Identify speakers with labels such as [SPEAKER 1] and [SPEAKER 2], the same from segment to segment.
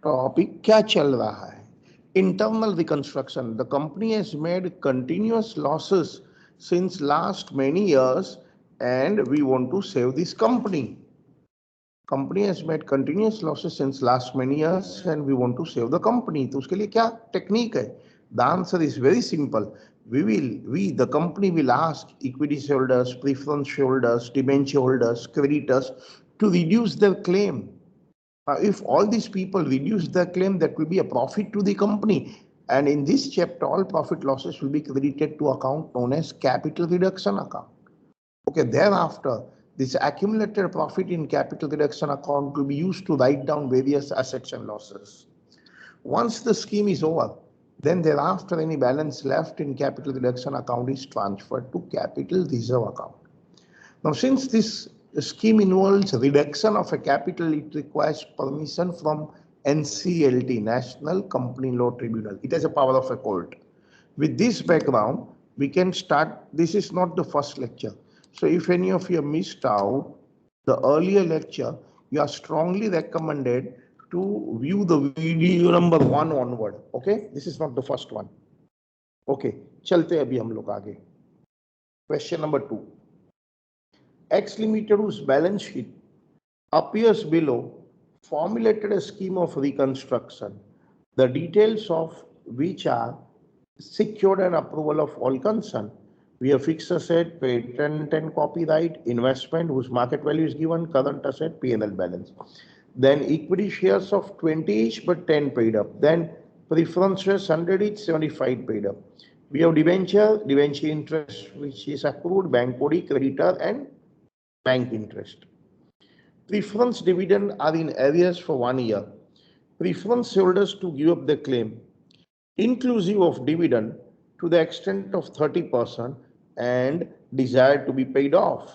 [SPEAKER 1] Topic क्या चल रहा है? Internal reconstruction. The company has made continuous losses since last many years and we want to save this company. Company has made continuous losses since last many years and we want to save the company. तो उसके लिए क्या technique है? The answer is very simple. The company will ask equity shareholders, preference shareholders, debenture holders, creditors to reduce their claim. If all these people reduce their claim, that will be a profit to the company. And in this chapter, all profit losses will be credited to account known as capital reduction account. Okay, thereafter, this accumulated profit in capital reduction account will be used to write down various assets and losses. Once the scheme is over, then thereafter any balance left in capital reduction account is transferred to capital reserve account. Now, since this scheme involves reduction of a capital, it requires permission from NCLT, National Company Law Tribunal. It has a power of a court. With this background, we can start. This is not the first lecture. So if any of you missed out the earlier lecture, you are strongly recommended to view the video number 1 onward. Okay, this is not the first one. Okay, चलते अभी हम लोग आगे. Question number 2. X Limited, whose balance sheet appears below, formulated a scheme of reconstruction, the details of which are secured and approval of all concerned. We have fixed asset, patent and copyright, investment whose market value is given, current asset, P&L balance. Then equity shares of 20 each but 10 paid up. Then preference shares 100 each, 75 paid up. We have debenture interest which is accrued, bank body, creditor and bank interest. Preference dividend are in arrears for 1 year. Preference holders to give up the claim, inclusive of dividend, to the extent of 30% and desired to be paid off.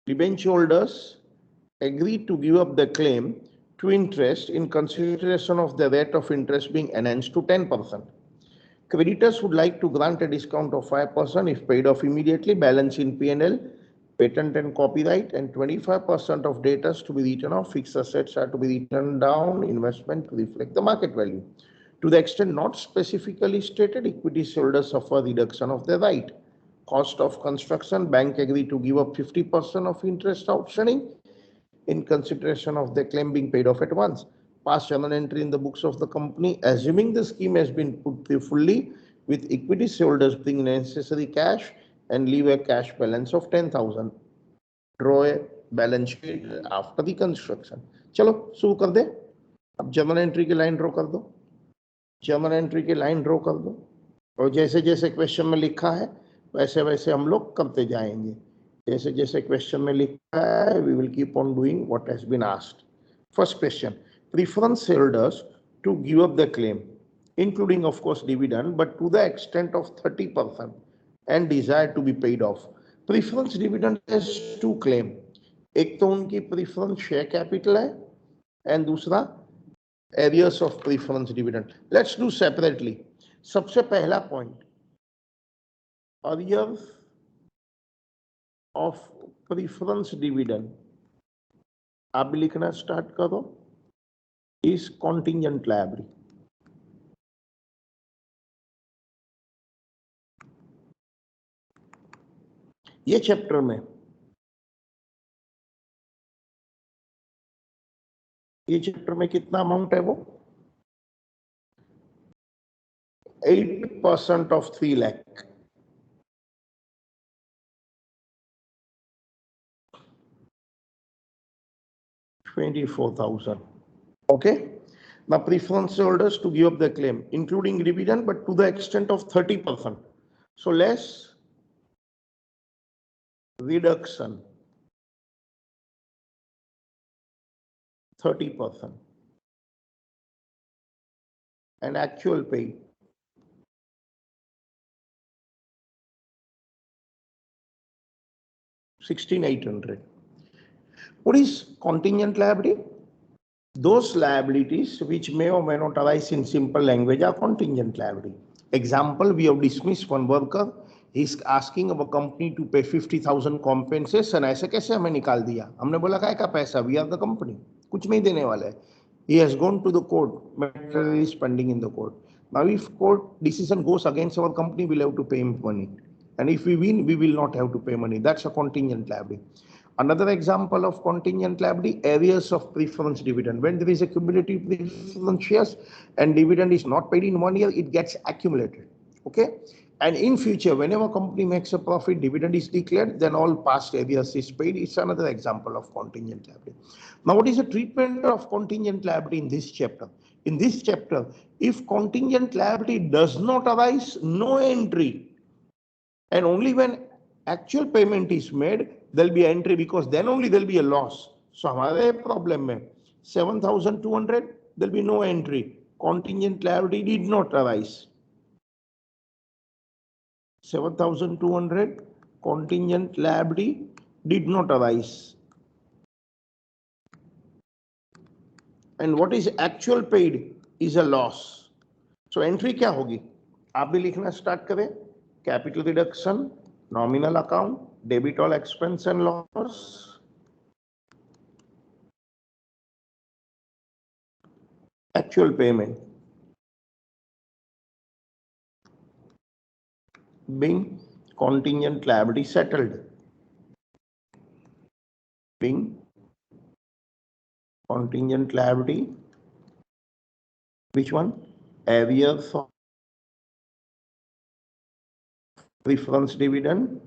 [SPEAKER 1] Debenture holders agreed to give up the claim to interest in consideration of the rate of interest being enhanced to 10%. Creditors would like to grant a discount of 5% if paid off immediately, balance in P&L, patent and copyright, and 25% of debtors to be written off, fixed assets are to be written down, investment to reflect the market value. To the extent not specifically stated, equity holders suffer reduction of their right. Cost of construction, bank agreed to give up 50% of interest outstanding in consideration of the claim being paid off at once. Pass journal entry in the books of the company, assuming the scheme has been put through fully, with equity holders bring necessary cash and leave a cash balance of 10,000. Draw a balance sheet after the construction. चलो शुरू कर दे. अब journal entry की line draw कर दो. Journal entry की line draw कर दो और जैसे जैसे क्वेश्चन में लिखा है वैसे वैसे हम लोग करते जाएंगे. जैसे जैसे क्वेश्चन में लिखा है, we will keep on doing what has been asked. First question. Preference holders to give up the claim, including of course dividend, but to the extent of 30% and desire to be paid off. Preference dividend has two claim. एक तो उनकी preference share capital है and दूसरा areas of preference dividend. Let's do separately. सबसे पहला point, areas of preference dividend आप भी लिखना स्टार्ट करो. is contingent liability. ये चैप्टर में कितना अमाउंट है वो? 8% of 3 lakh. $24,000. Okay. Now preference holders to give up the claim, including dividend, but to the extent of 30%. So less reduction 30% and actual pay 16,800. What is contingent liability? Those liabilities which may or may not arise in simple language are contingent liability. Example, we have dismissed one worker he is asking our company to pay 50,000 compensation. ऐसे कैसे हमें निकाल दिया? हमने बोला काय का पैसा, वी आर द कंपनी, कुछ नहीं देने वाले है। He has gone to the court, matter is pending in the court. Now if court decision goes against our company, we'll have to pay him money, and if we win, we will not have to pay money. That's a contingent liability. Another example of contingent liability, areas of preference dividend. When there is a cumulative preference shares and dividend is not paid in 1 year, it gets accumulated. Okay, and in future, whenever company makes a profit, dividend is declared, then all past areas is paid. It's another example of contingent liability. Now, what is the treatment of contingent liability in this chapter? In this chapter, if contingent liability does not arise, no entry, and only when actual payment is made, there'll be entry, because then only there'll be a loss. So, हमारे problem में 7,200, there'll be no entry. Contingent liability did not arise. 7,200 contingent liability did not arise. And what is actual paid is a loss. So entry क्या होगी? आप भी लिखना start करें. Capital reduction, nominal account, debit all expense and loss, actual payment being contingent liability settled, being contingent liability, which one? Arrears of preference dividend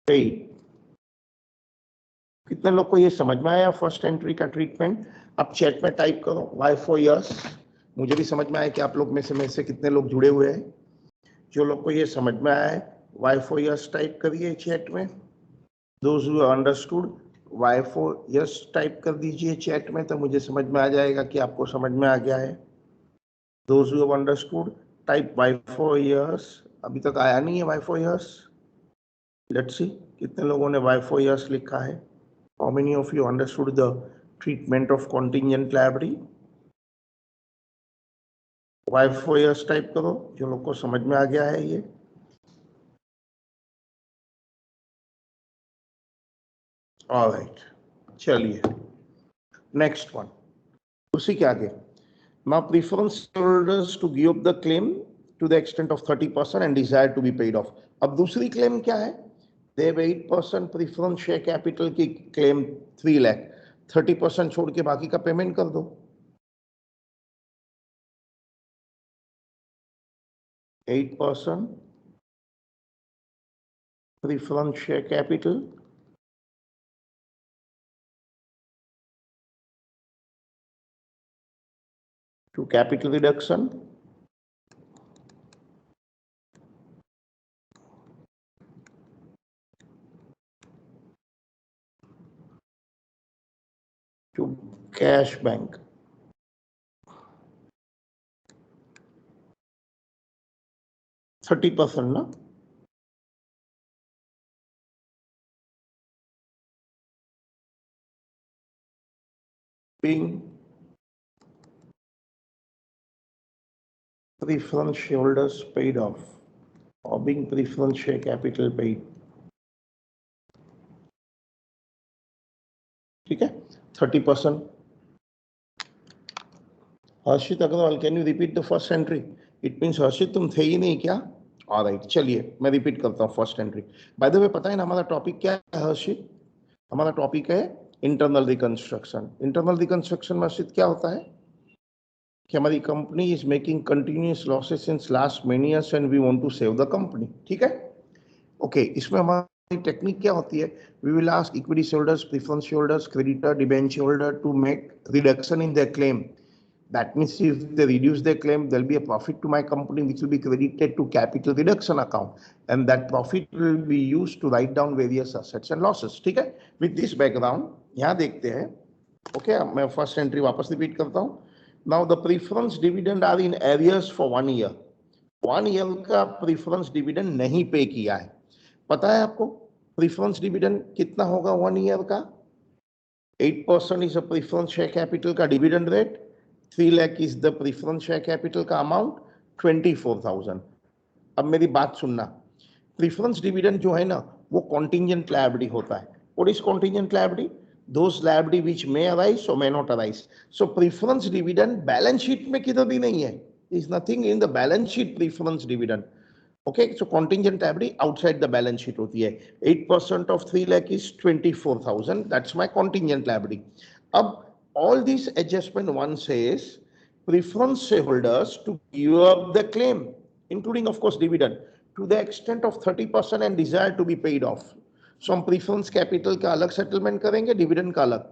[SPEAKER 1] paid. कितने लोग को ये समझ में आया फर्स्ट एंट्री का ट्रीटमेंट? अब चैट में टाइप करो वाई फॉर यस. मुझे भी समझ में आया कि आप लोग में से कितने लोग जुड़े हुए हैं. जो लोग को ये समझ में आया है वाई फॉर यस टाइप करिए चैट में. Those who understood Y for yes type कर दीजिए चैट में, तो मुझे समझ में आ जाएगा कि आपको समझ में आ गया है. Those who understood type Y for yes. अभी तक आया नहीं है Y for yes. Let's see कितने लोगों ने वाई फॉर यस लिखा है. How many of you understood the treatment of contingent liability? Why for years type करो जो लोग को समझ में आ गया है ये. All right, चलिए next one. उसी के आगे. Now preference holders to give up the claim to the extent of 30% and desire to be paid off. अब दूसरी claim क्या है? They have 8% preference share capital की claim 3 लाख. 30% छोड़ के बाकी का पेमेंट कर दो. %8 preference share capital to capital reduction to cash bank. %30 ना. Being preference shareholders paid off or being preference share capital paid. ठीक है. 30%. Harshit Agarwal, can you repeat the first entry? It means Harshit तुम थे ही नहीं क्या? ऑलराइट, चलिए मैं रिपीट करता हूँ first entry. By the way पता है ना हमारा टॉपिक क्या है हर्षित? हमारा टॉपिक है इंटरनल रिकंस्ट्रक्शन. इंटरनल रिकंस्ट्रक्शन में हर्षित क्या होता है कि हमारी company is making continuous losses since last many years and we want to save the company. ठीक है. ओके, इसमें हमारी टेक्निक क्या होती है? We will ask equity shareholders, preference shareholders, creditor, debenture holder to make reduction in their claim. That means if they reduce their claim, there'll be a profit to my company, which will be credited to capital reduction account, and that profit will be used to write down various assets and losses. ठीक है. With this background, यहाँ देखते हैं. Okay, मैं first entry वापस repeat करता हूँ. Now the preference dividend are in arrears for 1 year. 1 year का preference dividend नहीं पे किया है. पता है आपको preference dividend कितना होगा 1 year का? 8% is a preference share capital का dividend rate. 3 lakh is the preference share capital का amount. 24,000. अब मेरी बात सुनना. प्रीफरेंस डिविडेंड जो है ना वो कॉन्टिंजेंट लायबिलिटी होता है. What is contingent liability? Those liability which may arise or may not arise. So preference dividend balance sheet में किधर भी नहीं है. There is nothing in the balance sheet preference dividend. Okay, so contingent liability outside the balance sheet होती है. 8% of 3 lakh is 24,000. That's my contingent liability. अब all these adjustment one says preference shareholders to give up the claim, including of course dividend, to the extent of 30% and desire to be paid off. सो हम preference capital का अलग settlement करेंगे, dividend का अलग.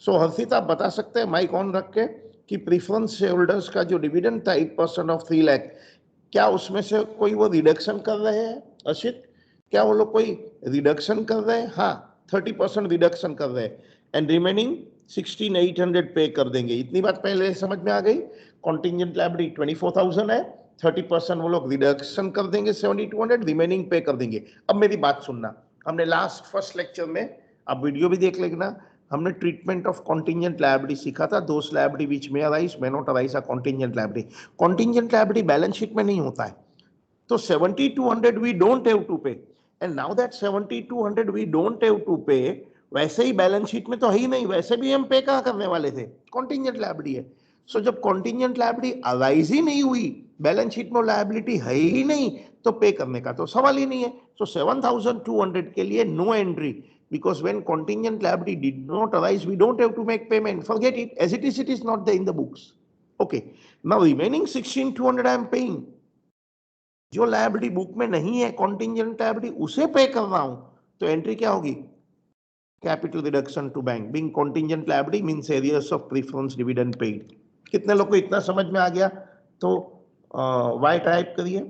[SPEAKER 1] सो हर्षित आप बता सकते हैं माइक ऑन रख के कि प्रीफरेंस शेयर होल्डर्स का जो डिविडेंड था 8% ऑफ 3 लाख, क्या उसमें से कोई वो रिडक्शन कर रहे हैं? हर्षित, क्या वो लोग कोई रिडक्शन कर रहे हैं? हाँ, 30% रिडक्शन कर रहे हैं एंड रिमेनिंग 16,800 पे कर देंगे. इतनी बात पहले समझ में आ गई. कॉन्टिंजेंट लायबिलिटी 24,000 है, 30% वो लोग रिडक्शन कर देंगे 7,200, रिमेनिंग पे कर देंगे. अब मेरी बात सुनना, हमने लास्ट फर्स्ट लेक्चर में, आप वीडियो भी देख लेना, हमने ट्रीटमेंट ऑफ कॉन्टिंजेंट लायबिलिटी सीखा था. Those liability which may arise may not arise are contingent liability. Contingent liability balance sheet में नहीं होता है. तो 7,200 we don't have to pay, and now that 7,200 we don't have to pay, वैसे ही balance sheet में तो है ही नहीं, वैसे भी हम पे कहाँ करने वाले थे? कॉन्टिंजेंट लायबिलिटी है. सो जब कॉन्टिंजेंट लायबिलिटी अराइज ही नहीं हुई, बैलेंस शीट में लायबिलिटी है ही नहीं, तो पे करने का तो सवाल ही नहीं है. सो 7,200 के लिए no entry, because when contingent liability did not arise, we don't have to make payment. Forget it. As it is not there in the books. Okay. Now remaining 16,200 I am paying. जो liability book में नहीं है contingent liability, उसे पे कर रहा हूं, तो एंट्री क्या होगी? Capital reduction to bank. Being contingent liability means arrears of preference dividend paid. कितने लोग को इतना समझ में आ गया? तो वाई टाइप करिए.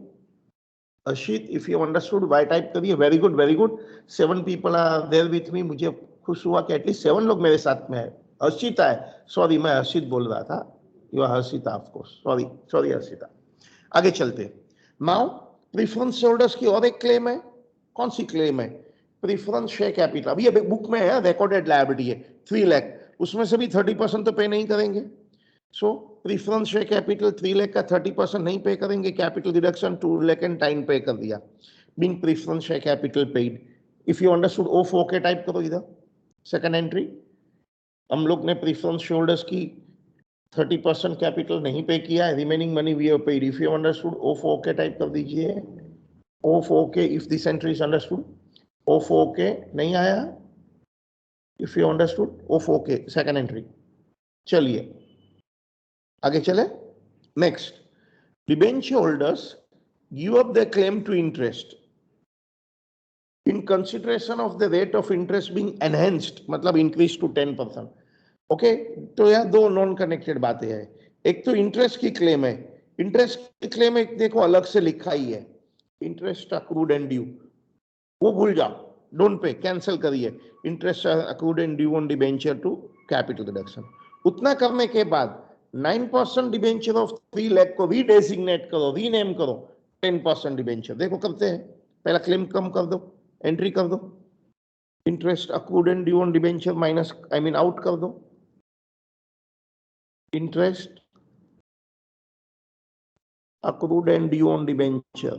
[SPEAKER 1] Ashit, if you understood, why type करिए. Very good, very good. 7 people are there with me. मुझे खुश हुआ कि एटलीस्ट 7 लोग मेरे साथ में है. हर्षिता है, सॉरी मैं हर्षित बोल रहा था. You are Harshita of course. Sorry sorry Harshita. आगे चलते. नाउ प्रीफरेंस होल्डर्स की और एक क्लेम है. कौन सी क्लेम है? Preference share capital. अभी अभी बुक में है, रिकॉर्डेड लायबिलिटी है 3 लाख, उसमें से भी 30% तो पे नहीं करेंगे. सो प्रीफरेंस शेयर कैपिटल 3 लाख का 30% नहीं पे करेंगे. Capital deduction 2 lakh and 10 pay कर दिया. Being preference share capital paid. If you understood, ओ फो के टाइप करो इधर. सेकंड एंट्री, हम लोग ने प्रीफरेंस शेयर होल्डर्स की 30% कैपिटल नहीं पे किया है, remaining money we have paid. If you understood, ओ फो के टाइप कर दीजिए. ओ फो के, if this entry is understood. ओ फो के नहीं आया. इफ यू अंडरस्टूड, ओ फो के सेकंड एंट्री. चलिए आगे चले. Next, debenture holders give up the claim to interest in consideration of the rate of interest being enhanced, मतलब इंक्रीज टू 10%. ओके, तो यहाँ दो नॉन कनेक्टेड बातें हैं. एक तो इंटरेस्ट की क्लेम है. इंटरेस्ट की क्लेम एक देखो अलग से लिखा ही है, इंटरेस्ट अक्रूड एंड ड्यू. वो भूल जाओ, डोंट पे, कैंसिल करिए. Interest accrued and due on debenture to capital reduction. उतना करने के बाद 9% डिबेंचर ऑफ 3 लाख को रीडेजिग्नेट करो, रीनेम करो 10% डिबेंचर. देखो करते हैं. पहला क्लेम कम कर दो, एंट्री कर दो. Interest accrued and due on debenture minus, I mean out कर दो. Interest accrued and due on debenture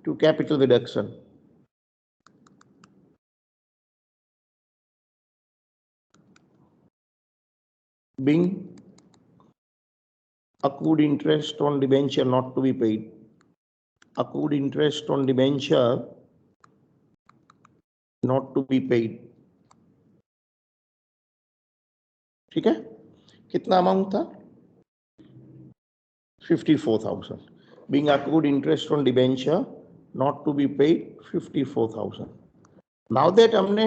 [SPEAKER 1] to capital reduction. Being accrued interest on debenture not to be paid. Accrued interest on debenture not to be paid. ठीक है. कितना amount था? 54,000. Being accrued interest on debenture not to be paid 54,000. Now that हमने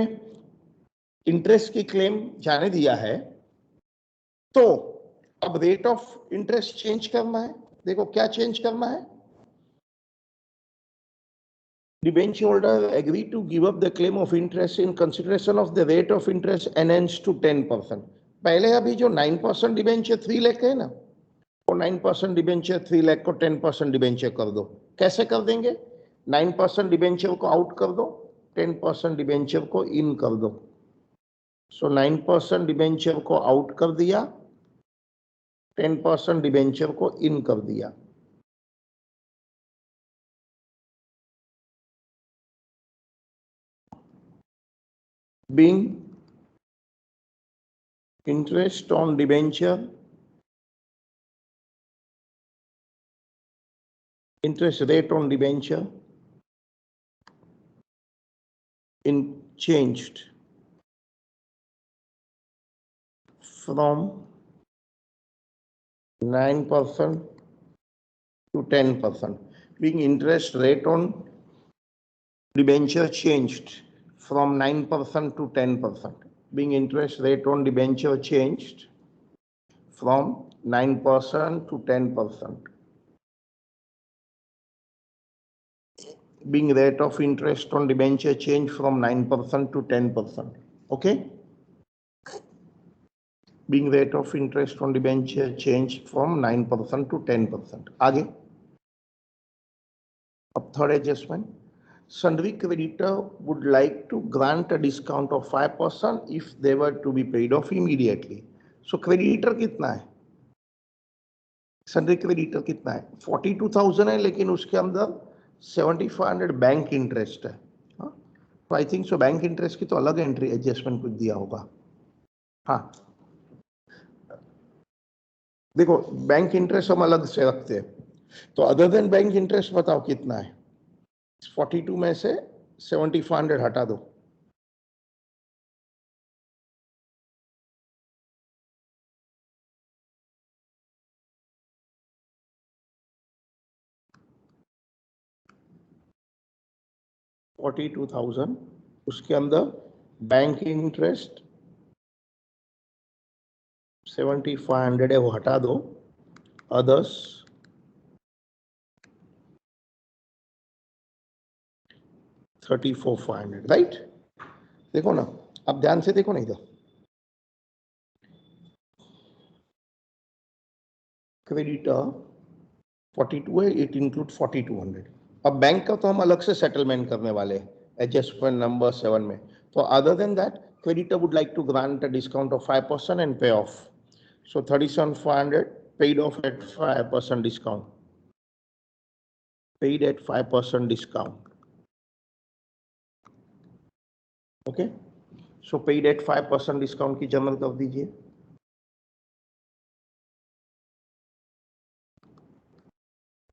[SPEAKER 1] interest की claim जाने दिया है, तो अब रेट ऑफ इंटरेस्ट चेंज करना है. देखो क्या चेंज करना है. Debenture holder agree to give up the claim of interest in consideration of the rate of interest enhanced to 10%. पहले अभी जो 9% डिबेंचर 3 लाख है ना, वो 9% डिबेंचर 3 लाख को 10% डिबेंचर कर दो. कैसे कर देंगे? 9% डिबेंचर को आउट कर दो, 10% डिबेंचर को इन कर दो. सो 9% डिबेंचर को आउट कर दिया, 10% डिबेंचर को इन कर दिया. being interest on debenture, interest rate on debenture in changed from 9% to 10%, being interest rate on debenture changed from 9% to 10%, being interest rate on debenture changed from 9% to 10%, being rate of interest on debenture change from 9% to 10%. Okay? Being rate of interest on debenture change from 9% to 10%. आगे अब third adjustment. Sundry creditor would like to grant a discount of 5% if they were to be paid off immediately. So creditor कितना है? Sundry creditor कितना है? 42,000 है, लेकिन उसके अंदर 7,500 बैंक इंटरेस्ट है. तो I think so bank interest की तो अलग एंट्री एडजस्टमेंट कुछ दिया होगा. हाँ, देखो बैंक इंटरेस्ट हम अलग से रखते हैं, तो अदर देन बैंक इंटरेस्ट बताओ कितना है? 42 में से 7,500 हटा दो. $42,000, उसके अंदर बैंक इंटरेस्ट 7,500 है, वो हटा दो. Others 34,500, right? देखो ना, अब ध्यान से देखो ना इधर. क्रेडिटर 42 है, इट इंक्लूड 4,200. अब बैंक का तो हम अलग से सेटलमेंट करने वाले हैं एडजस्टमेंट नंबर 7 में. तो other than that creditor would like to grant a discount of 5% and pay off. So 37,500 paid off at 5% discount. Paid at 5% discount. Okay. So paid at 5% discount की जर्नल कर दीजिए.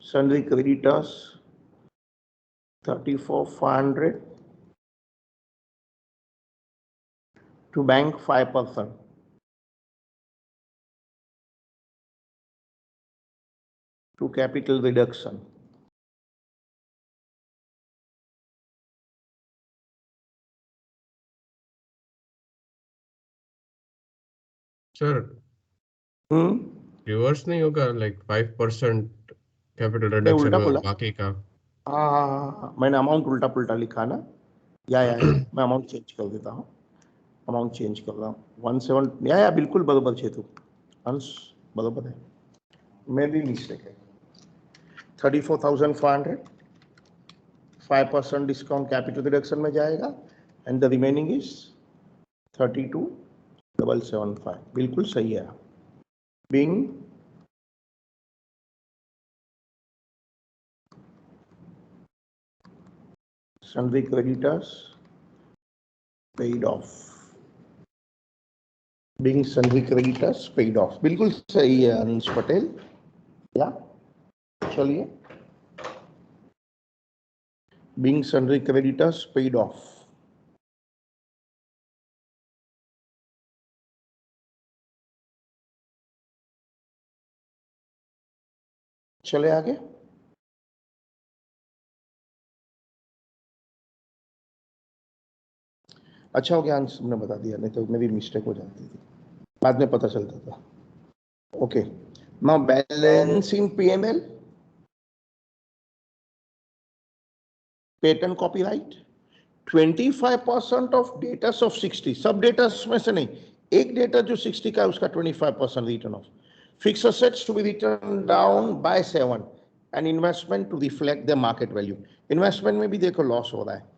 [SPEAKER 1] Sundry creditors 34,500 to bank 5%. To capital reduction.
[SPEAKER 2] Sir reverse नहीं होगा, like 5% capital reduction
[SPEAKER 1] उल्टा
[SPEAKER 2] में
[SPEAKER 1] बोला.
[SPEAKER 2] बाकी का?
[SPEAKER 1] हाँ, मैंने अमाउंट उल्टा पुल्टा लिखा ना. या मैं अमाउंट चेंज कर देता हूँ. अमाउंट चेंज कर रहा हूँ. 17 या बिल्कुल बराबर छेतु अंश बराबर है. मेरी मिस्टेक है. 34,500 5% डिस्काउंट कैपिटल रिडक्शन में जाएगा एंड द रिमेनिंग इज 32,775. बिल्कुल सही है. Being sundry creditors paid off. Being sundry creditors paid off. बिल्कुल सही है अंश पटेल. या चलिए. Being sundry creditors paid off. चले आगे. अच्छा हो गया अंश तुमने बता दिया, नहीं तो मेरी मिस्टेक हो जाती थी, बाद में पता चलता था. Okay. Now balance in PML. Patent copyright 25% of debtors of 60. सब डेटर्स में से नहीं, एक डेटर जो 60 का है उसका 25% written off. Fix assets to be written down by 7 and investment to reflect the market value. Investment में भी देखो लॉस हो रहा है.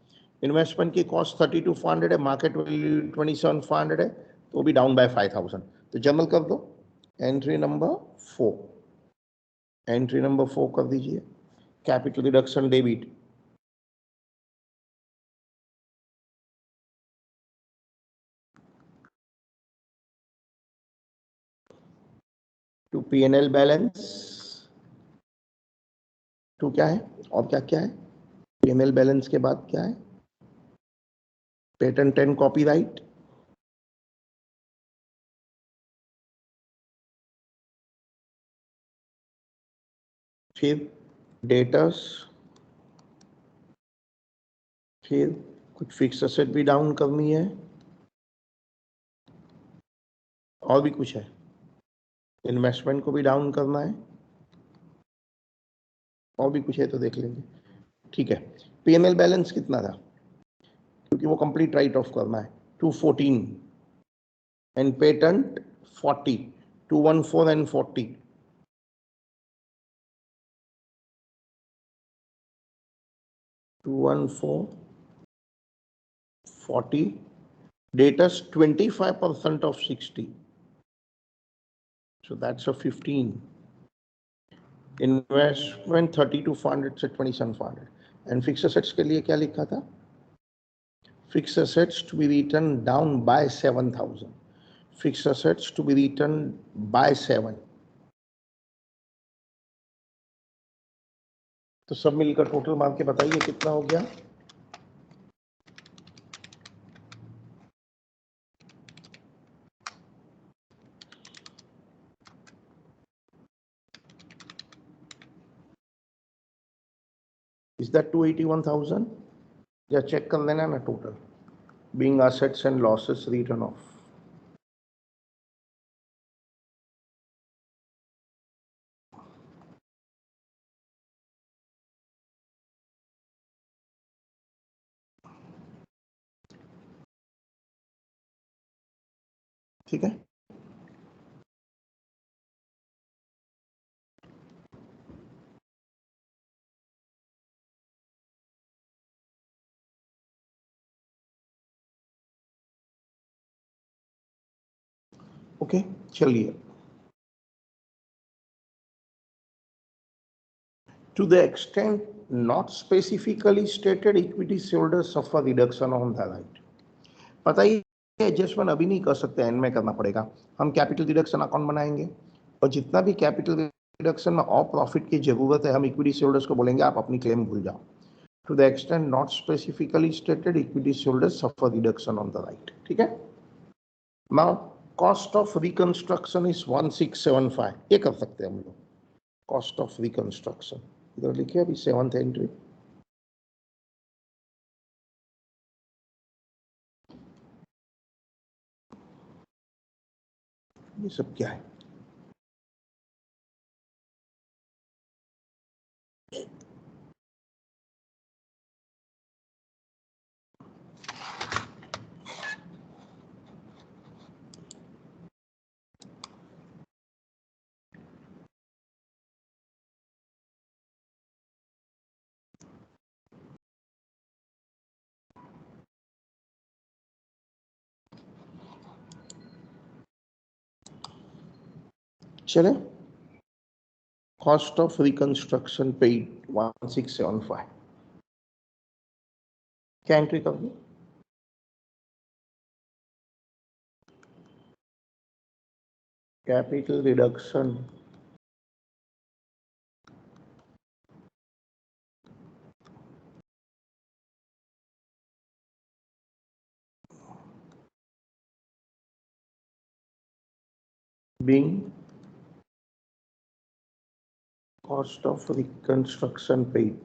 [SPEAKER 1] इन्वेस्टमेंट की कॉस्ट 32,500 है, मार्केट वैल्यू 27,500 है, तो वो भी डाउन बाय 5,000. तो जर्नल कर दो. Entry number 4. एंट्री नंबर 4 कर दीजिए. Capital reduction debit to P&L balance, to क्या है और क्या क्या है, P&L बैलेंस के बाद क्या है, पेटेंट एंड कॉपीराइट, फिर डेटर्स, फिर कुछ फिक्स एसेट भी डाउन करनी है, और भी कुछ है, इन्वेस्टमेंट को भी डाउन करना है, और भी कुछ है तो देख लेंगे। ठीक है, P&L बैलेंस कितना था, क्योंकि वो कंप्लीट राइट ऑफ करना है, 214 and patent 40, 214 and 40, 214 40, debtors 25% of 60, so that's a 15, investment 30 to 400 से 27,400, and fixed assets के लिए क्या लिखा था, fixed assets to be written down by 7,000, fixed assets to be written by 7, तो सब मिलकर टोटल मार के बताइए कितना हो गया। Is that 281,000? या चेक कर लेना ना total, being assets and losses written off। ठीक है, ओके चलिए। To the extent not specifically stated, equity shareholders suffer reduction on the right। पता ही एडजस्टमेंट अभी नहीं कर सकते, एंड में करना पड़ेगा। हम कैपिटल रिडक्शन अकाउंट बनाएंगे और जितना भी कैपिटल रिडक्शन में और प्रॉफिट की जरूरत है हम इक्विटी शेयरहोल्डर्स को बोलेंगे आप अपनी क्लेम भूल जाओ। To the extent not specifically stated, equity shareholders suffer reduction on the right. ठीक है, now cost of reconstruction is 1675, ये कर सकते हैं हम लोग। कॉस्ट ऑफ रिकंस्ट्रक्शन इधर लिखिए अभी 7th एंट्री, ये सब क्या है, चले। कॉस्ट ऑफ रिकंस्ट्रक्शन पेड 1675, क्या एंट्री कर दूं, capital reduction being cost of reconstruction paid,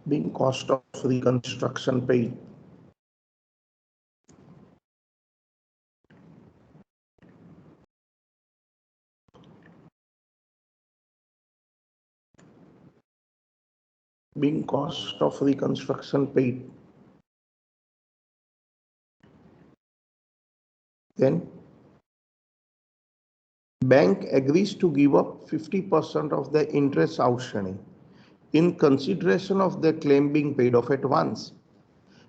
[SPEAKER 1] being cost of reconstruction paid, being cost of reconstruction paid, then bank agrees to give up 50% of the interest outstanding in consideration of the claim being paid off at once।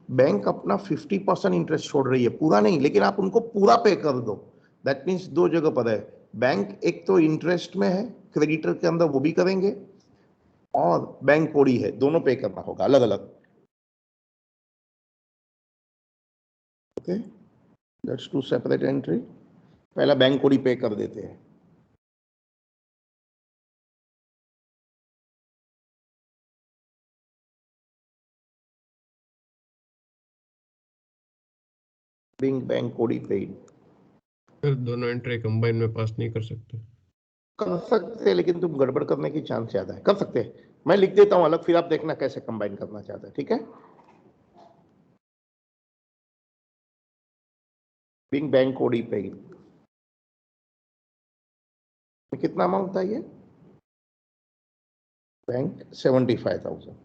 [SPEAKER 1] Bank अपना 50% interest छोड़ रही है, पूरा नहीं, लेकिन आप उनको पूरा पे कर दो। दैट मीन्स दो जगह पर है, बैंक एक तो इंटरेस्ट में है, क्रेडिटर के अंदर वो भी करेंगे, और बैंक कोडी है, दोनों पे करना होगा अलग अलग। Okay, that's two separate entry. पहला बैंक कोडी पे कर देते हैं। बैंक कोडी पेड
[SPEAKER 2] फिर दोनों एंट्री कंबाइन में पास नहीं कर सकते?
[SPEAKER 1] कर सकते हैं, लेकिन तुम गड़बड़ करने की चांस ज्यादा है। कर सकते हैं, मैं लिख देता हूं अलग, फिर आप देखना कैसे कंबाइन करना चाहते हैं। ठीक है, बैंक कोडी पेड कितना अमाउंट था ये? बैंक 75,000।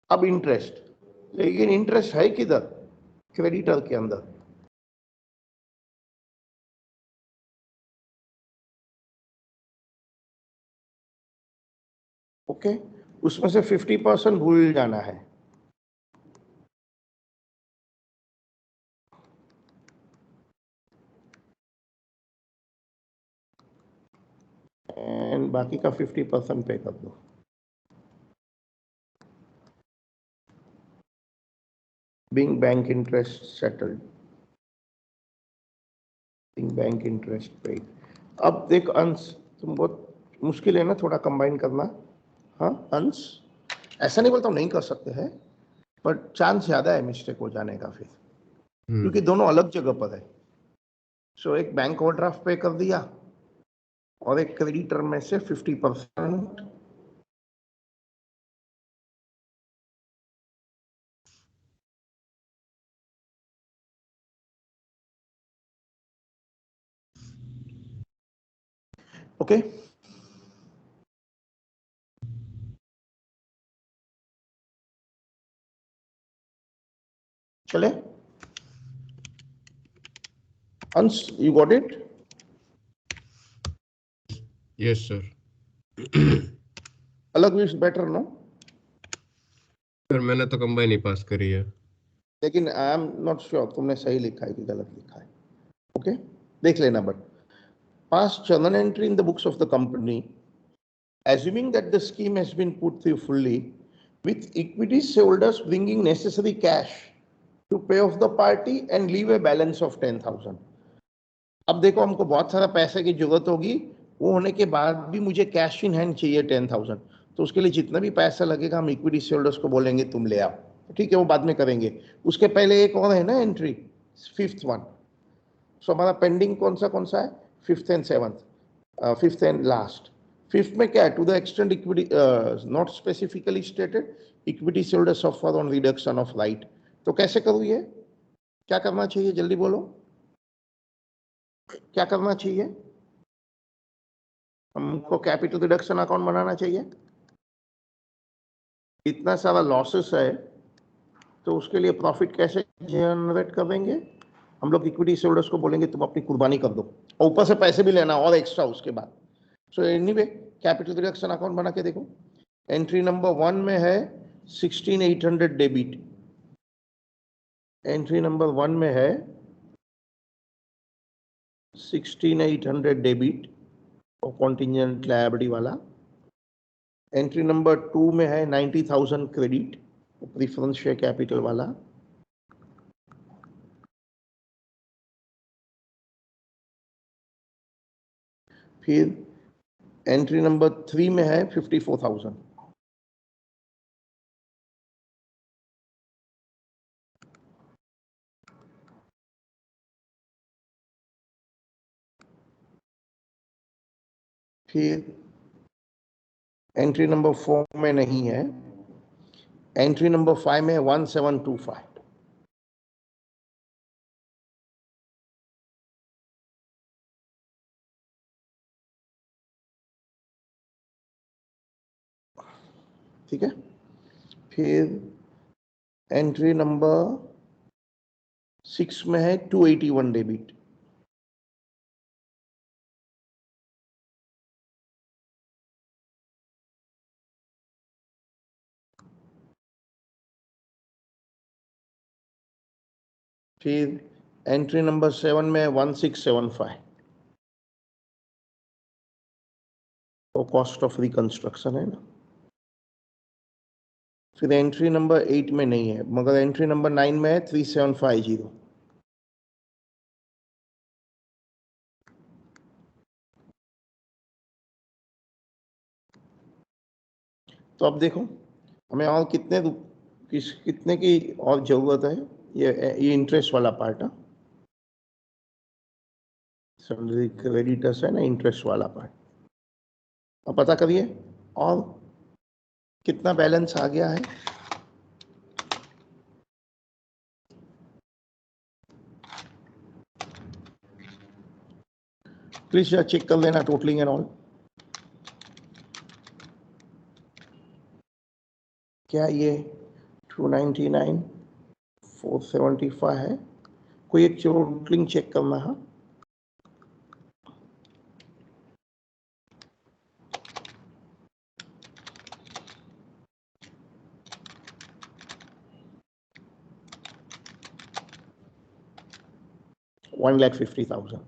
[SPEAKER 1] अब इंटरेस्ट, लेकिन इंटरेस्ट है किधर? क्रेडिटर के अंदर। ओके, उसमें से 50% भूल जाना है। एंड बाकी का 50% पे कर दो। Being bank interest settled, being bank interest paid. अब देख अंश, तुम बहुत मुश्किल है ना थोड़ा कंबाइन करना। हाँ अंश, ऐसा नहीं बोलता हूँ नहीं कर सकते हैं, पर चांस ज्यादा है मिस्टेक हो जाने का फिर, क्योंकि दोनों अलग जगह पर है। सो एक बैंक ओवरड्राफ्ट पे कर दिया और एक क्रेडिटर में से 50%। ओके, चले अंश, you got it?
[SPEAKER 2] Yes sir.
[SPEAKER 1] अलग इज बेटर नो?
[SPEAKER 2] सर मैंने तो कंबाइन ही पास करी है।
[SPEAKER 1] लेकिन आई एम नॉट श्योर तुमने सही लिखा है कि गलत लिखा है। ओके, देख लेना। But pass journal entry in the books of the company, assuming that the scheme has been put through fully, with equity shareholders bringing necessary cash to pay off the party and leave a balance of 10,000। अब देखो, हमको बहुत सारा पैसे की जरूरत होगी, वो होने के बाद भी मुझे कैश इन हैंड चाहिए 10,000। तो उसके लिए जितना भी पैसा लगेगा हम इक्विटी शेयरहोल्डर्स को बोलेंगे तुम ले आओ। ठीक है, वो बाद में करेंगे। उसके पहले एक और है ना एंट्री, फिफ्थ वन। सो हमारा पेंडिंग कौन सा है? Fifth and seventh, fifth and last. Fifth में क्या है? To the extent equity not specifically stated, equity shareholders suffer on reduction of right. तो कैसे करूँ ये? क्या करना चाहिए जल्दी बोलो, क्या करना चाहिए? हमको कैपिटल रिडक्शन अकाउंट बनाना चाहिए। इतना सारा लॉसेस है तो उसके लिए प्रॉफिट कैसे जनरेट करेंगे? हम लोग इक्विटी शेयरहोल्डर्स को बोलेंगे तुम अपनी कुर्बानी कर दो, और ऊपर से पैसे भी लेना और एक्स्ट्रा उसके बाद। So anyway, capital reduction account बना के देखो। एंट्री नंबर 1 में है 16,800 डेबिट। एंट्री नंबर 1 में है 16,800 डेबिट और कॉन्टिजेंट लायबिलिटी वाला। एंट्री नंबर 2 में है 90,000 क्रेडिट, प्रीफरेंस शेयर कैपिटल वाला। फिर एंट्री नंबर 3 में है 54,000। फिर एंट्री नंबर 4 में नहीं है, एंट्री नंबर 5 में 1725। ठीक है, फिर एंट्री नंबर 6 में है 281 डेबिट। फिर एंट्री नंबर 7 में 1675 वो कॉस्ट ऑफ रिकंस्ट्रक्शन है ना। फिर एंट्री नंबर 8 में नहीं है, मगर एंट्री नंबर 9 में है 3750। तो अब देखो हमें और कितने की और जरूरत है। ये इंटरेस्ट वाला पार्ट है, सैलरी क्रेडिटर्स है ना, इंटरेस्ट वाला पार्ट। अब पता करिए और कितना बैलेंस आ गया है। प्लीज चेक कर लेना टोटलिंग एंड ऑल। क्या ये 299 475 है? कोई एक टोटलिंग चेक करना है। $1,50,000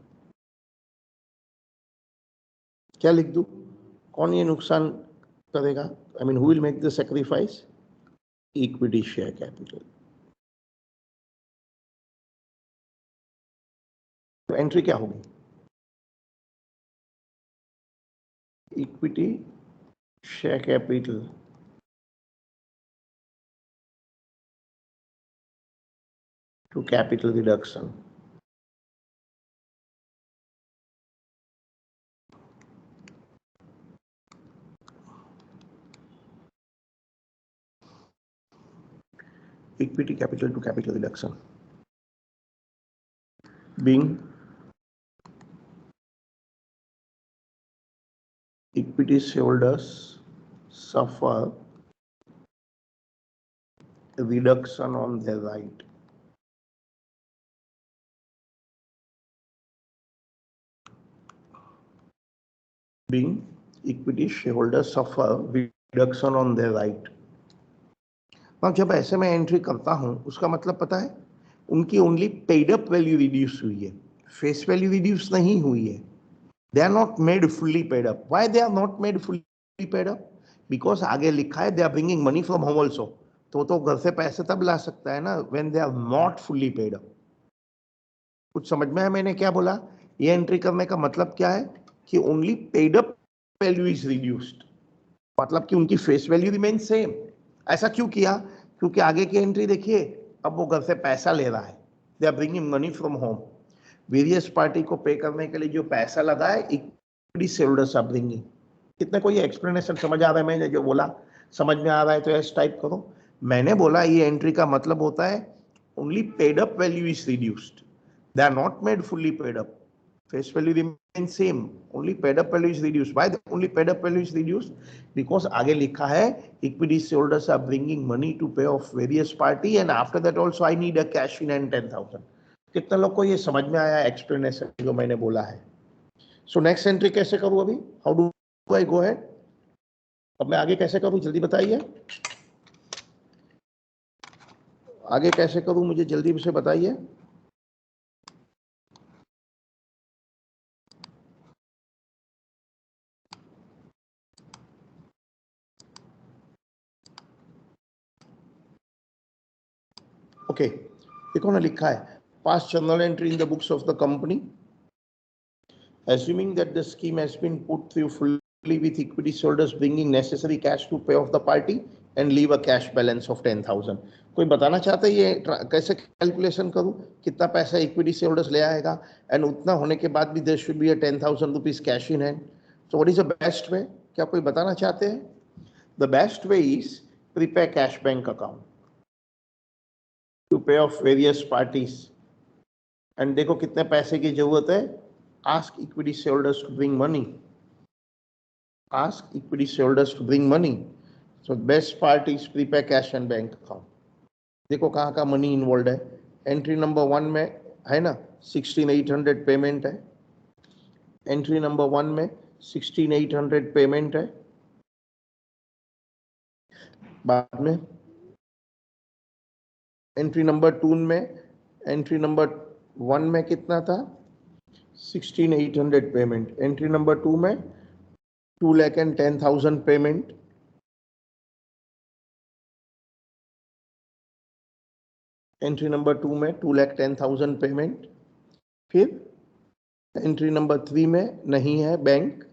[SPEAKER 1] क्या लिख दूं? कौन ये नुकसान करेगा? I mean who will make the sacrifice? Equity share capital. तो एंट्री क्या होगी? Equity share capital to capital reduction. Equity capital to capital reduction being equity shareholders suffer a reduction on their right being equity shareholders suffer reduction on their right। अब जब ऐसे में entry करता हूं उसका मतलब पता है, उनकी only paid up value reduce हुई है, फेस वैल्यू रिड्यूस नहीं हुई है। They are not made fully paid up. Why they are not made fully paid up? Because आगे लिखा है they are bringing money from home also. तो घर से पैसे तब ला सकता है ना when they are not fully paid up. कुछ समझ में है मैंने क्या बोला? ये एंट्री करने का मतलब क्या है कि only paid up value is reduced, मतलब कि उनकी फेस वैल्यू रिमेन सेम। ऐसा क्यों किया? क्योंकि आगे की एंट्री देखिए, अब वो घर से पैसा ले रहा है, they are bringing money from home. Various party को पे करने के लिए जो पैसा लगा है इक्विटी शेयरहोल्डर्स आर ब्रिंगिंग। कितने को ये एक्सप्लेनेशन समझ आ रहा है? मैंने जो बोला समझ में आ रहा है तो एस टाइप करो। मैंने बोला ये एंट्री का मतलब होता है only paid up value is reduced, they are not made fully paid up, face value remains same, only paid up value is reduced. Why the only paid up value is reduced? Because आगे लिखा है equity shareholders are bringing money to pay off various party and after that also I need a cash in and 10,000। कितने लोग को ये समझ में आया एक्सप्लेनेशन जो मैंने बोला है? सो नेक्स्ट एंट्री कैसे करूं अभी? How do I go ahead? अब मैं आगे कैसे करूं जल्दी बताइए, आगे कैसे करूं मुझे जल्दी से बताइए। ओके देखो ना लिखा है past journal entry in the books of the company assuming that the scheme has been put through fully with equity holders bringing necessary cash to pay off the party and leave a cash balance of 10,000। कोई बताना चाहता है ये कैसे calculation करूं, कितना पैसा equity holders ले आएगा एंड उतना होने के बाद भी there should be a 10,000 rupees cash in hand. So what is the best way? क्या कोई बताना चाहते हैं? The best way is prepare cash bank account to pay off various parties and देखो कितने पैसे की जरूरत है। Ask equity shareholders to bring money. Ask equity shareholders to bring money. So best part is prepare cash and bank account। देखो कहाँ का money involve है। एंट्री नंबर 1 में है ना 16,800 पेमेंट है, एंट्री नंबर 1 में 16,800 पेमेंट है। बाद में एंट्री नंबर 2 में एंट्री नंबर 1 में कितना था? 16,800 पेमेंट। एंट्री नंबर 2 में 2,10,000 पेमेंट। एंट्री नंबर 2 में 2,10,000 पेमेंट। फिर एंट्री नंबर 3 में नहीं है बैंक।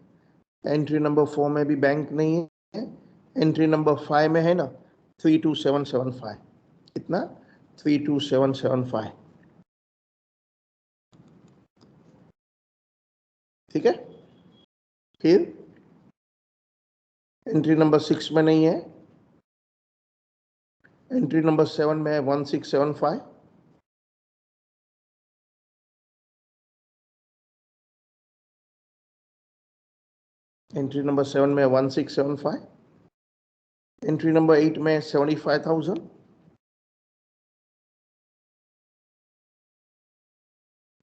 [SPEAKER 1] एंट्री नंबर 4 में भी बैंक नहीं है। एंट्री नंबर 5 में है ना 32775। कितना? 32775। ठीक है। फिर एंट्री नंबर 6 में नहीं है। एंट्री नंबर 7 में है 1675। एंट्री नंबर 7 में 1675। एंट्री नंबर 8 में 75,000।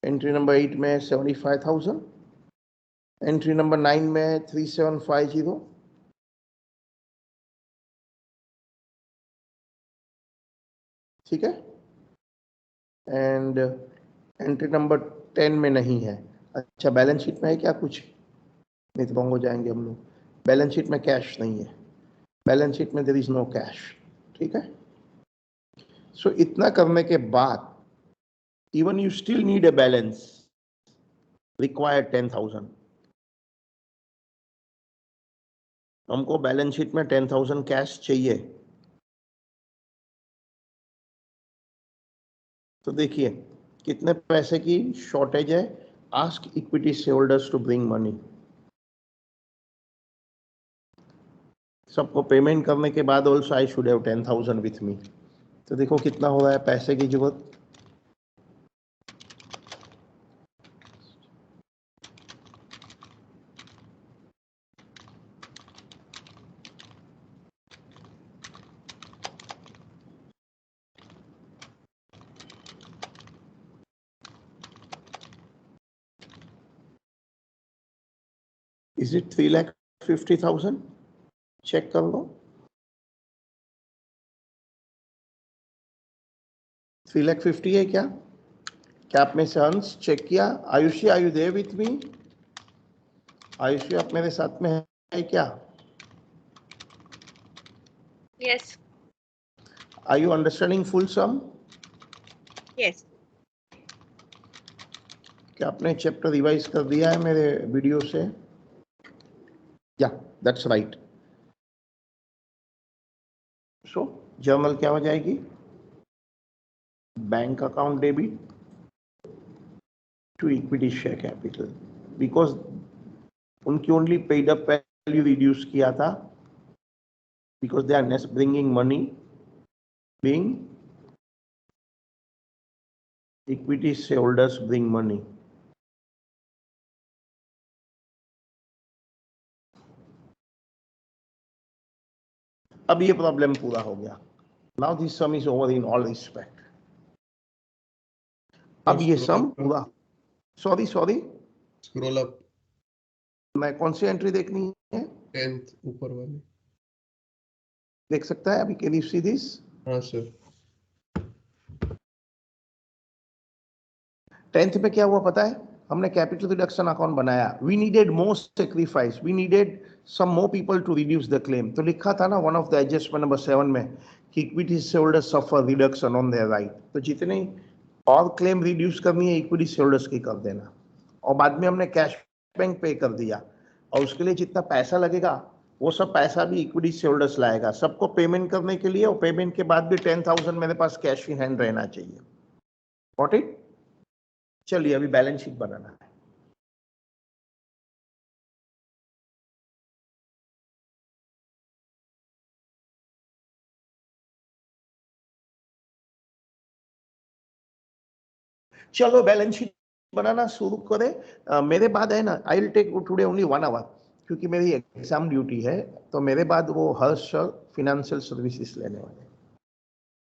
[SPEAKER 1] एंट्री नंबर 8 में 75,000। एंट्री नंबर 9 में 3750। ठीक है। एंड एंट्री नंबर 10 में नहीं है। अच्छा, बैलेंस शीट में है क्या कुछ? नहीं तो बंग हो जाएंगे हम लोग। बैलेंस शीट में कैश नहीं है। बैलेंस शीट में देयर इज नो कैश। ठीक है। सो इतना करने के बाद even you still need a balance required 10,000। हमको बैलेंस शीट में 10,000 कैश चाहिए। तो देखिए कितने पैसे की शॉर्टेज है। Ask equity shareholders to bring money. सबको पेमेंट करने के बाद also I should have 10,000 with me. तो देखो कितना हो रहा है पैसे की जरूरत। Is it 3,50,000? चेक कर लो। 3,50,000 है क्या? क्या आप में से हंस चेक किया? Ayushi, are you there with me? Ayushi, आप मेरे साथ में है क्या?
[SPEAKER 3] Yes.
[SPEAKER 1] Are you understanding full sum?
[SPEAKER 3] Yes.
[SPEAKER 1] क्या आपने चैप्टर रिवाइज कर दिया है मेरे वीडियो से? या दैट्स राइट। सो जर्नल क्या हो जाएगी? Bank account debit to equity share capital, because उनकी only paid up value reduce किया था, because they are bringing money, being equity shareholders bring money. अब ये प्रॉब्लम पूरा हो गया। Now this some is over in all respect. अब ये सम पूरा, सॉरी
[SPEAKER 2] स्क्रॉल अप।
[SPEAKER 1] मैं कौन सी एंट्री देखनी है?
[SPEAKER 2] 10th ऊपर वाली।
[SPEAKER 1] देख सकता है अभी? Can you see this?
[SPEAKER 2] हाँ सर।
[SPEAKER 1] 10th में क्या हुआ पता है? हमने कैपिटल रिडक्शन अकाउंट बनाया। We needed more sacrifice, we needed some more people to reduce the claim. तो लिखा था ना one of the adjustment number 7 में कि equity shareholders suffer reduction on their right. तो जितने और क्लेम रिड्यूस करनी है इक्विटी शेयरहोल्डर्स की कर देना। और बाद में हमने कैश बैंक पे कर दिया, और उसके लिए जितना पैसा लगेगा वो सब पैसा भी इक्विटी शेयरहोल्डर्स लाएगा सबको पेमेंट करने के लिए। और पेमेंट के बाद भी 10,000 मेरे पास कैश इन हैंड रहना चाहिए। Got it? चलिए अभी बैलेंस शीट बनाना है। चलो बैलेंस शीट बनाना शुरू करें। मेरे बाद है ना, I will take today only 1 hour, क्योंकि मेरी एग्जाम ड्यूटी है। तो मेरे बाद वो हर्ष फिनेंशियल सर्विसेज लेने वाले।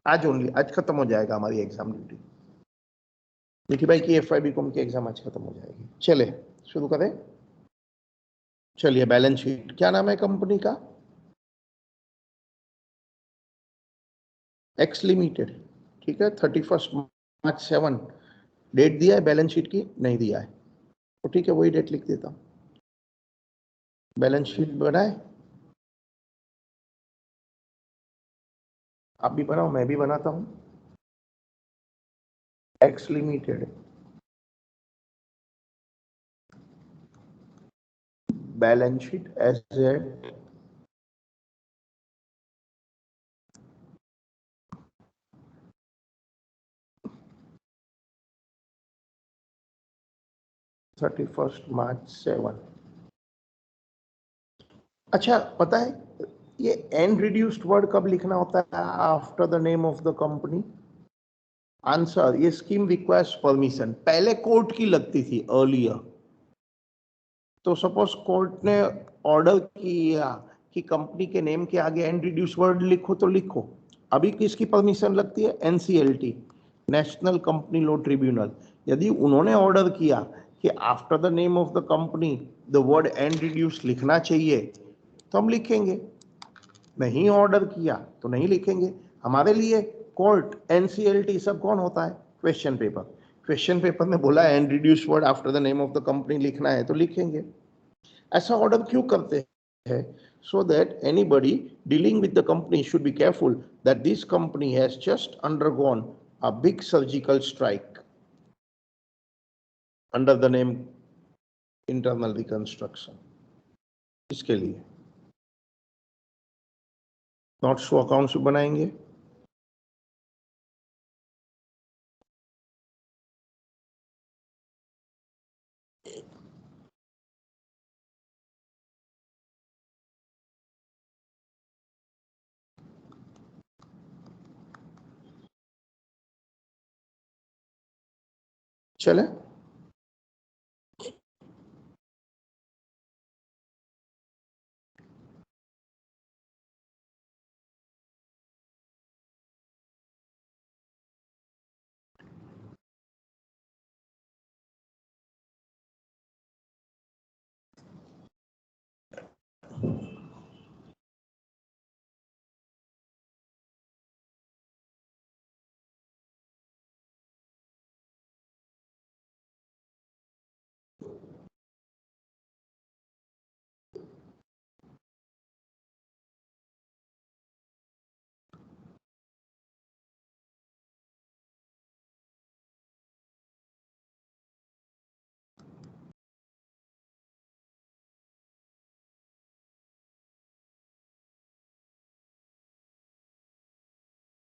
[SPEAKER 1] आज ओनली, आज खत्म हो जाएगा हमारी एग्जाम ड्यूटी। निखिल भाई की FY BCom की एग्जाम आज खत्म हो जाएगी। चले शुरू करें। चलिए बैलेंस शीट, क्या नाम है कंपनी का? X limited. ठीक है। 31 मार्च 7 डेट दिया है बैलेंस शीट की? नहीं दिया है, तो ठीक है, वही डेट लिख देता हूं। बैलेंस शीट बनाए, आप भी बनाओ, मैं भी बनाता हूं। X limited balance sheet asset March 7। अच्छा, पता है ये एंड रिड्यूस्ड वर्ड कब लिखना होता है after the name of the company? Answer, ये स्कीम रिक्वायर्स परमिशन। पहले कोर्ट की लगती थी अर्लियर, तो सपोज कोर्ट ने ऑर्डर किया कि कंपनी के नेम के आगे एंड रिड्यूस वर्ड लिखो तो लिखो। अभी किसकी परमिशन लगती है? NCLT, national company law tribunal. यदि उन्होंने ऑर्डर किया कि after the name of the company the word and reduce लिखना चाहिए, तो हम लिखेंगे। नहीं ऑर्डर किया तो नहीं लिखेंगे। हमारे लिए कोर्ट, एनसीएलटी सब कौन होता है? Question paper. क्वेश्चन पेपर में बोला and reduce word after the name of the company लिखना है तो लिखेंगे। ऐसा ऑर्डर क्यों करते हैं? So that anybody dealing with the company should be careful that this company has just undergone a big surgical strike under the name internal reconstruction. इसके लिए नोट्स टू अकाउंट्स बनाएंगे। चले,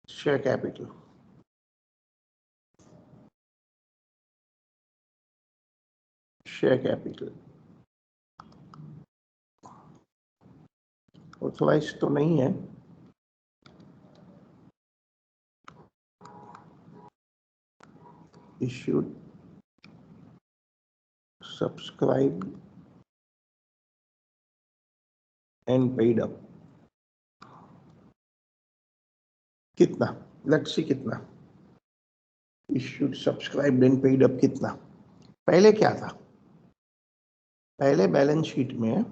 [SPEAKER 1] share capital, share capital authorise तो नहीं है, issued, subscribed and paid up। कितना? Let's see कितना issued, subscribed and paid up कितना। पहले क्या था? पहले बैलेंस शीट में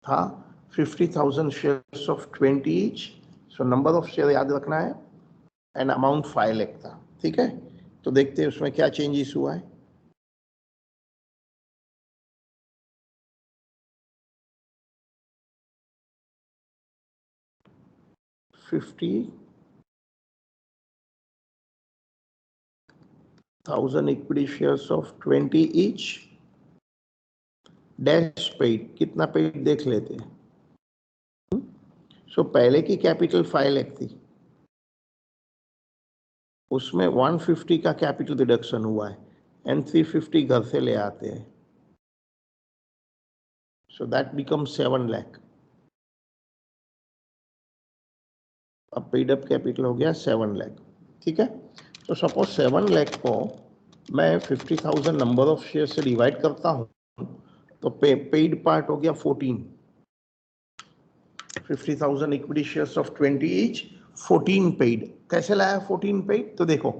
[SPEAKER 1] था 50,000 shares of 20 each. So number of share याद रखना है एंड अमाउंट 5 लाख था। ठीक है, तो देखते हैं उसमें क्या चेंजेस हुआ है। $50,000 equity shares of 20 each dash paid. कितना पेड देख लेते हैं। सो पहले की कैपिटल 5 लाख थी, उसमें 150 का कैपिटल डिडक्शन हुआ है एंड 350 घर से ले आते हैं, सो दैट बिकम 7 लाख। अब पेड अप कैपिटल हो गया 7 लाख। ठीक है, तो सपोज 7 लाख को मैं 50,000 नंबर ऑफ शेयर से डिवाइड करता हूं तो पेड पार्ट हो गया 14। 50,000 equity shares of 20 each, 14 paid. कैसे लाया 14 पेड? तो देखो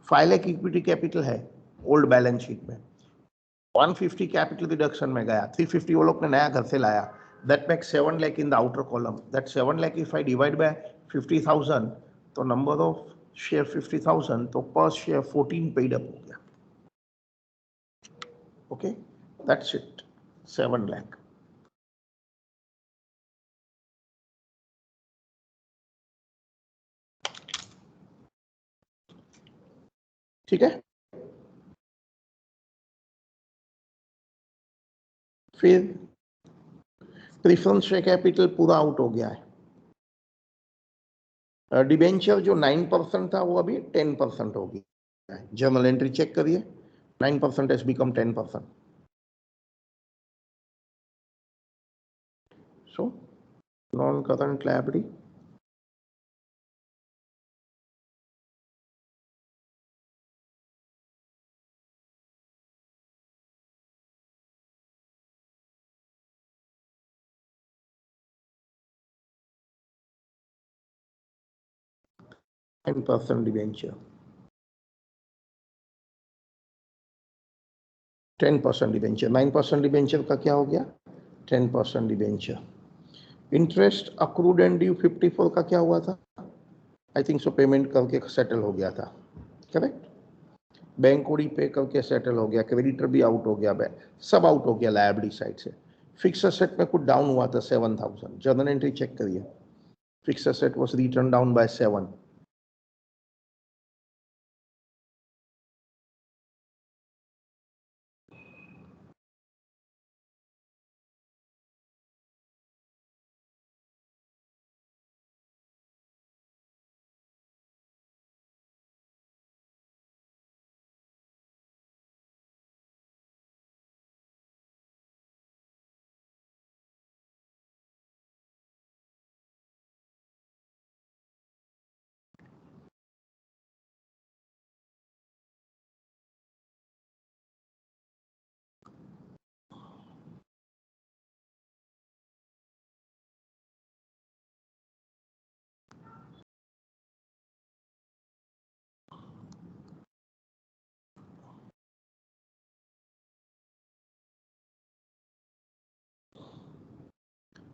[SPEAKER 1] 5 लाख इक्विटी कैपिटल है ओल्ड बैलेंस शीट में, 150 कैपिटल डिडक्शन में गया, 350 वो लोग ने नया घर से लाया, that makes 7 lakh in the outer column. That 7 lakh if I divide by 50,000 तो नंबर ऑफ शेयर 50,000 तो पर शेयर 14 पेड अप हो गया. Okay, that's it. 7 लाख. ठीक है. फिर प्रेफरेंस शेयर कैपिटल पूरा आउट हो गया है. डिबेंचर जो 9% था वो अभी 10% हो गया है. जर्नल एंट्री चेक करिए. 9% has become 10%. So non-current liability. % Debenture. 10% debenture. 9% debenture का क्या हो गया? 10% debenture. Interest accrued and due 54 का क्या हुआ था? आई थिंक सो पेमेंट करके सेटल हो गया था. करेक्ट. बैंक ओडी पे करके सेटल हो गया. क्रेडिटर भी आउट हो गया. बैंक सब आउट हो गया लायबिलिटी साइड से. फिक्स असेट में कुछ डाउन हुआ था 7,000. जर्नल एंट्री चेक करिए. Fix asset was written down by 7.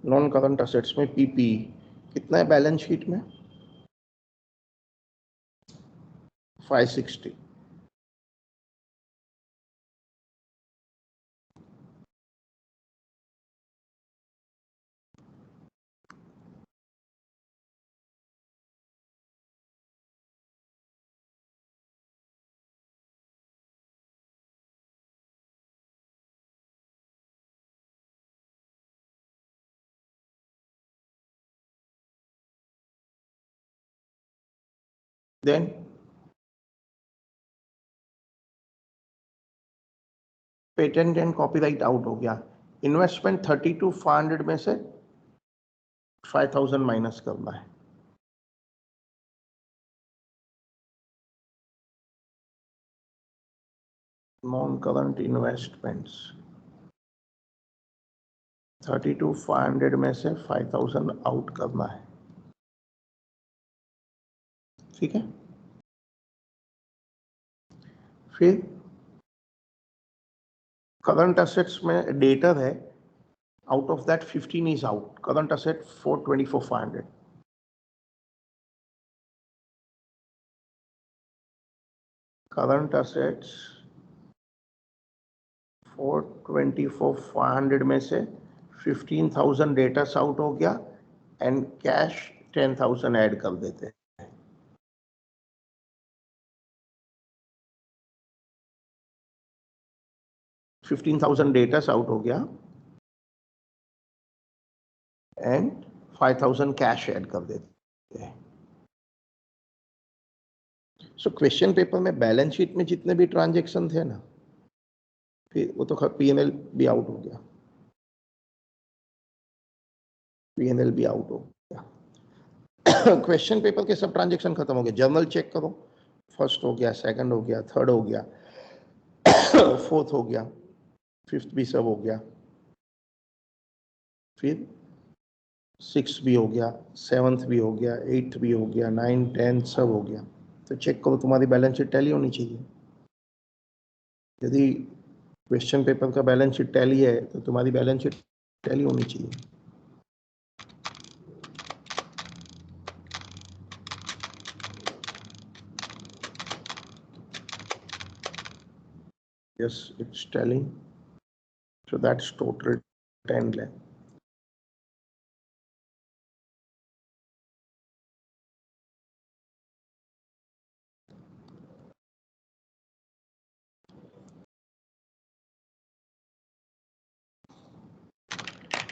[SPEAKER 1] Non current assets में पीपी कितना है बैलेंस शीट में? 560. Then patent and copyright out हो गया. इन्वेस्टमेंट 32,500 में से 5,000 माइनस करना है. नॉन करंट इन्वेस्टमेंट्स 32,500 में से 5,000 आउट करना है. ठीक है. फिर करंट असेट्स में डेटर है. Out of that 15 is out. Current asset 424,500. Current assets 424,500 में से 15,000 डेटा आउट हो गया एंड कैश 10,000 ऐड कर देते हैं. 15,000 डेटा आउट हो गया एंड 5,000 कैश ऐड कर देते हैं. सो क्वेश्चन पेपर में बैलेंस शीट में जितने भी ट्रांजेक्शन थे ना, फिर वो तो पीएनएल भी आउट हो गया. पीएनएल भी आउट हो गया. क्वेश्चन पेपर के सब ट्रांजेक्शन खत्म हो गए. जर्नल चेक करो. फर्स्ट हो गया, सेकंड हो गया, थर्ड हो गया, फोर्थ हो गया, फिफ्थ भी सब हो गया, फिर सिक्स भी हो गया, सेवंथ भी हो गया, एट्थ भी हो गया, 9, 10 सब हो गया. तो चेक करो तुम्हारी बैलेंस शीट टैली होनी चाहिए. यदि क्वेश्चन पेपर का बैलेंस शीट टैली है तो तुम्हारी बैलेंस शीट टैली होनी चाहिए. Yes, it's telling. So that's total 10 lakh.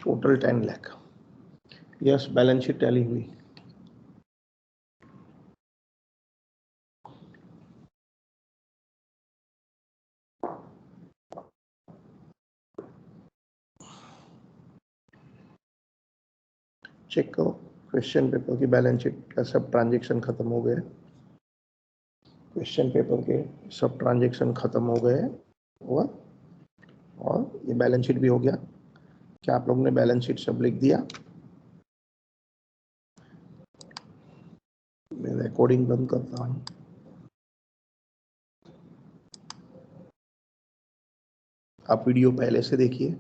[SPEAKER 1] Total 10 lakh. Yes, balance sheet tally हुई. चेक करो क्वेश्चन पेपर की बैलेंस शीट का सब ट्रांजेक्शन खत्म हो गए. क्वेश्चन पेपर के सब ट्रांजेक्शन खत्म हो गए हुआ और ये बैलेंस शीट भी हो गया. क्या आप लोगों ने बैलेंस शीट सब लिख दिया? मैं रिकॉर्डिंग बंद करता हूँ. आप वीडियो पहले से देखिए.